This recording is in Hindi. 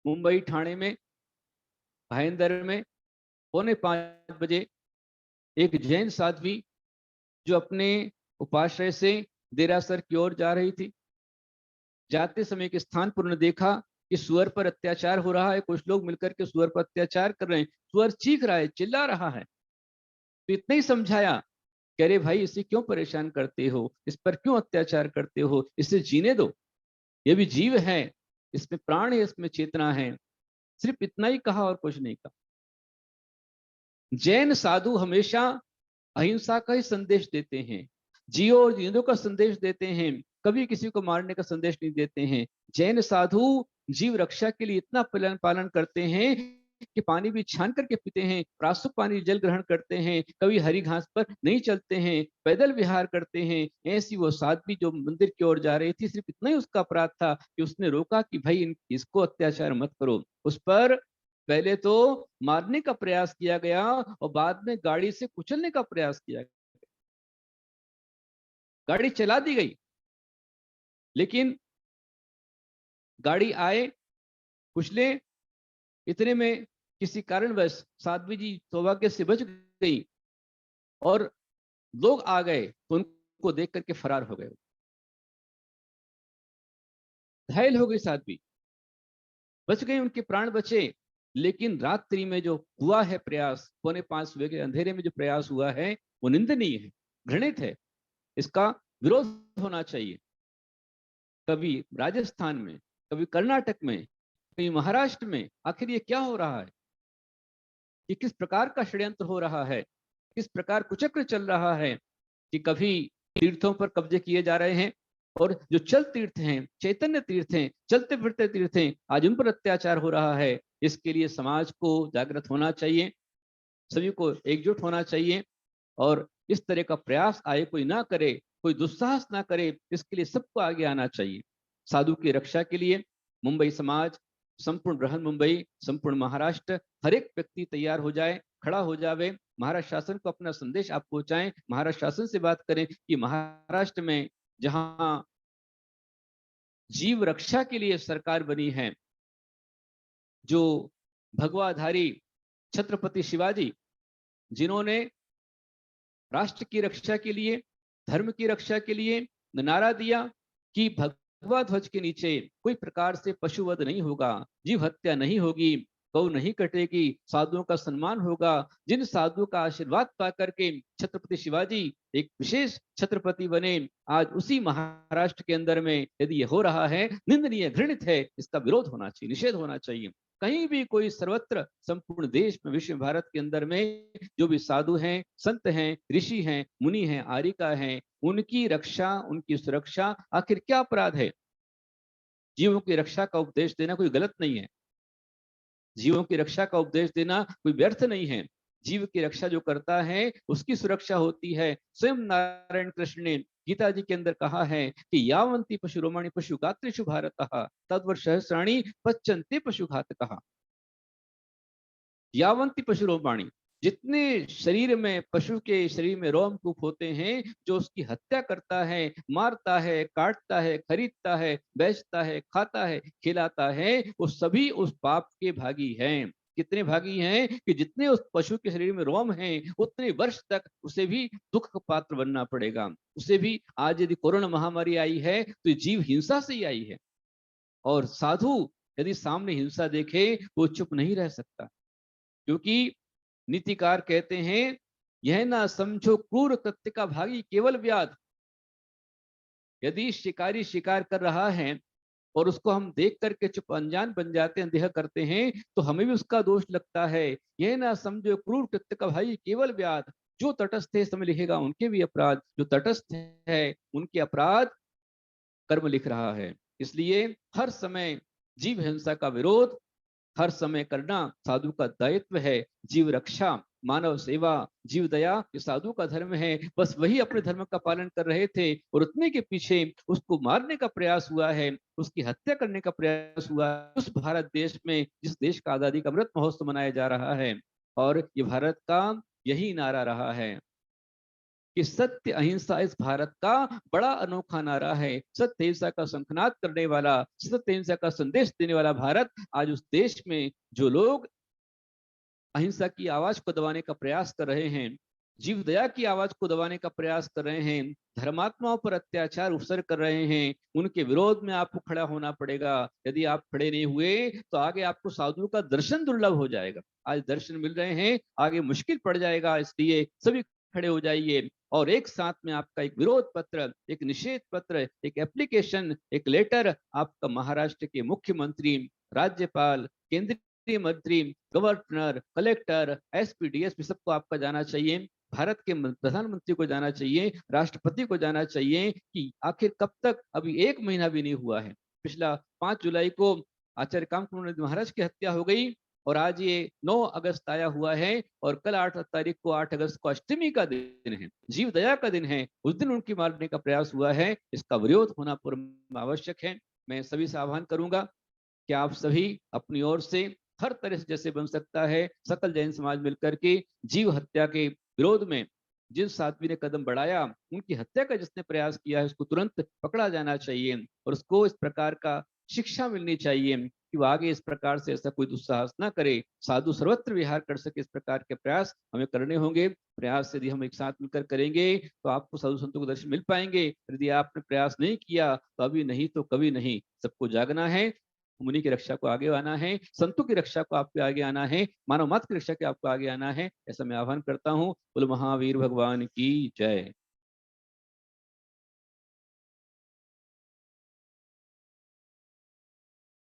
मुंबई ठाणे में भाईंदर में 4:45 एक जैन साध्वी जो अपने उपाश्रय से देरासर की ओर जा रही थी, जाते समय एक स्थान पर उन्होंने देखा कि सुअर पर अत्याचार हो रहा है, कुछ लोग मिलकर के सुअर पर अत्याचार कर रहे हैं, सुअर चीख रहा है, चिल्ला रहा है। तो इतना ही समझाया, कह रहे भाई इसे क्यों परेशान करते हो, इस पर क्यों अत्याचार करते हो, इसे जीने दो, ये भी जीव है, इसमें प्राण है, इसमें चेतना है। सिर्फ इतना ही कहा और कुछ नहीं कहा। जैन साधु हमेशा अहिंसा का ही संदेश देते हैं, जियो और जीने दो का संदेश देते हैं, कभी किसी को मारने का संदेश नहीं देते हैं। जैन साधु जीव रक्षा के लिए इतना पालन करते हैं कि पानी भी छान करके पीते हैं, प्रासुक पानी जल ग्रहण करते हैं, कभी हरी घास पर नहीं चलते हैं, पैदल विहार करते हैं। ऐसी वो साध्वी जो मंदिर की ओर जा रही थी, सिर्फ इतना ही उसका अपराध था कि उसने रोका कि भाई इसको अत्याचार मत करो। उस पर पहले तो मारने का प्रयास किया गया और बाद में गाड़ी से कुचलने का प्रयास किया गया। गाड़ी चला दी गई, लेकिन गाड़ी आए कुचले, इतने में किसी कारणवश साध्वी जी सौभाग्य से बच गई और लोग आ गए तो उनको देख करके फरार हो गए। घायल हो गई साध्वी, बच गई, उनके प्राण बचे। लेकिन रात्रि में जो हुआ है प्रयास, 4:45 सुबह के अंधेरे में जो प्रयास हुआ है, वो निंदनीय है, घृणित है, इसका विरोध होना चाहिए। कभी राजस्थान में, कभी कर्नाटक में, कभी महाराष्ट्र में, आखिर ये क्या हो रहा है? कि किस प्रकार का षड्यंत्र हो रहा है, किस प्रकार कुचक्र चल रहा है कि कभी तीर्थों पर कब्जे किए जा रहे हैं और जो चल तीर्थ हैं, चैतन्य तीर्थ हैं, चलते फिरते तीर्थ हैं, आज उन पर अत्याचार हो रहा है। इसके लिए समाज को जागृत होना चाहिए, सभी को एकजुट होना चाहिए और इस तरह का प्रयास आए कोई ना करे, कोई दुस्साहस ना करे, इसके लिए सबको आगे आना चाहिए। साधु की रक्षा के लिए मुंबई समाज, संपूर्ण बृहन मुंबई, संपूर्ण महाराष्ट्र, हर एक व्यक्ति तैयार हो जाए, खड़ा हो जावे, महाराष्ट्र शासन को अपना संदेश आप पहुंचाएं, महाराष्ट्र शासन से बात करें कि महाराष्ट्र में जहां जीव रक्षा के लिए सरकार बनी है, जो भगवाधारी छत्रपति शिवाजी, जिन्होंने राष्ट्र की रक्षा के लिए, धर्म की रक्षा के लिए नारा दिया कि भगवा ध्वज के नीचे कोई प्रकार से पशुवध नहीं होगा, जीव हत्या नहीं होगी, गौ नहीं कटेगी, साधुओं का सम्मान होगा। जिन साधुओं का आशीर्वाद पा करके छत्रपति शिवाजी एक विशेष छत्रपति बने, आज उसी महाराष्ट्र के अंदर में यदि ये हो रहा है, निंदनीय, घृणित है, इसका विरोध होना चाहिए, निषेध होना चाहिए। कहीं भी कोई सर्वत्र संपूर्ण देश में, विश्व भारत के अंदर में जो भी साधु हैं, संत हैं, ऋषि हैं, मुनि हैं, आरिका हैं, उनकी रक्षा, उनकी सुरक्षा, आखिर क्या अपराध है? जीवों की रक्षा का उपदेश देना कोई गलत नहीं है, जीवों की रक्षा का उपदेश देना कोई व्यर्थ नहीं है। जीव की रक्षा जो करता है उसकी सुरक्षा होती है। स्वयं नारायण कृष्ण ने गीता जी के अंदर कहा है कि यावंती पशुरोमाणी पशुगात्रेषु भारतः तद्वर सहस्राणी पच्यन्ते पशुघातकः। यावंती पशुरोमाणी, जितने शरीर में, पशु के शरीर में रोमकूप होते हैं, जो उसकी हत्या करता है, मारता है, काटता है, खरीदता है, बेचता है, खाता है, खिलाता है, वो सभी उस पाप के भागी हैं। कितने भागी हैं कि जितने उस पशु के शरीर में रोम हैं, उतने वर्ष तक उसे भी दुख का पात्र बनना पड़ेगा। उसे भी, आज यदि कोरोना महामारी आई है तो जीव हिंसा से ही आई है, और साधु यदि सामने हिंसा देखे वो चुप नहीं रह सकता, क्योंकि नीतिकार कहते हैं, यह ना समझो क्रूर कृत्य का भागी केवल व्याध। यदि शिकारी शिकार कर रहा है और उसको हम देख करके चुप अनजान बन जाते हैं, देह करते हैं, तो हमें भी उसका दोष लगता है। यह ना समझो क्रूर कृत्य का भाई केवल व्याध। जो तटस्थ है, समय लिखेगा उनके भी अपराध, जो तटस्थ है उनके अपराध कर्म लिख रहा है। इसलिए हर समय जीव हिंसा का विरोध हर समय करना साधु का दायित्व है। जीव रक्षा, मानव सेवा, जीव दया, ये साधु का धर्म है। बस वही अपने धर्म का पालन कर रहे थे और उतने के पीछे उसको मारने का प्रयास हुआ है, उसकी हत्या करने का प्रयास हुआ है। उस भारत देश में, जिस देश का आजादी का अमृत महोत्सव मनाया जा रहा है, और ये भारत का यही नारा रहा है कि सत्य अहिंसा इस भारत का बड़ा अनोखा नारा है। सत्य अहिंसा का शंखनाद करने वाला, सत्य अहिंसा का संदेश देने वाला भारत, आज उस देश में जो लोग अहिंसा की आवाज को दबाने का प्रयास कर रहे हैं, जीव दया की आवाज को दबाने का प्रयास कर रहे हैं, धर्मात्माओं पर अत्याचार उपसर कर रहे हैं, उनके विरोध में आपको खड़ा होना पड़ेगा। यदि आप खड़े नहीं हुए तो आगे आपको साधुओं का दर्शन दुर्लभ हो जाएगा। आज दर्शन मिल रहे हैं, आगे मुश्किल पड़ जाएगा। इसलिए सभी खड़े हो जाइए और एक साथ में आपका एक विरोध पत्र, एक निषेध पत्र, एक एप्लीकेशन, एक लेटर आपका महाराष्ट्र के मुख्यमंत्री, राज्यपाल, केंद्रीय मंत्री, गवर्नर, कलेक्टर, एसपी, डीएसपी सबको आपका जाना चाहिए। भारत के प्रधानमंत्री को जाना चाहिए, राष्ट्रपति को जाना चाहिए कि आखिर कब तक, अभी 1 महीना भी नहीं हुआ है। पिछला 5 जुलाई को आचार्य कामकृपानंद महाराज की हत्या हो गई और आज ये 9 अगस्त आया हुआ है और कल 8 तारीख को 8 अगस्त को अष्टमी का दिन है, जीव दया का दिन है। उस दिन उनकी मारने का प्रयास हुआ है। इसका विरोध होना पूर्ण आवश्यक है। मैं सभी से आह्वान करूंगा कि आप सभी अपनी ओर से हर तरह से जैसे बन सकता है, सकल जैन समाज मिलकर के जीव हत्या के विरोध में जिस साध्वी ने कदम बढ़ाया, उनकी हत्या का जिसने प्रयास किया है, उसको तुरंत पकड़ा जाना चाहिए और उसको इस प्रकार का शिक्षा मिलनी चाहिए कि वो आगे इस प्रकार से ऐसा कोई दुस्साहस ना करे, साधु सर्वत्र विहार कर सके। इस प्रकार के प्रयास हमें करने होंगे। प्रयास यदि हम एक साथ मिलकर करेंगे तो आपको साधु संतों को दर्शन मिल पाएंगे। यदि आपने प्रयास नहीं किया तो अभी नहीं तो कभी नहीं। सबको जागना है, मुनि की रक्षा को आगे आना है, संतों की रक्षा को आपको आगे आना है, मानव मात्र की रक्षा के आपको आगे आना है। ऐसा मैं आह्वान करता हूँ। बोलो महावीर भगवान की जय।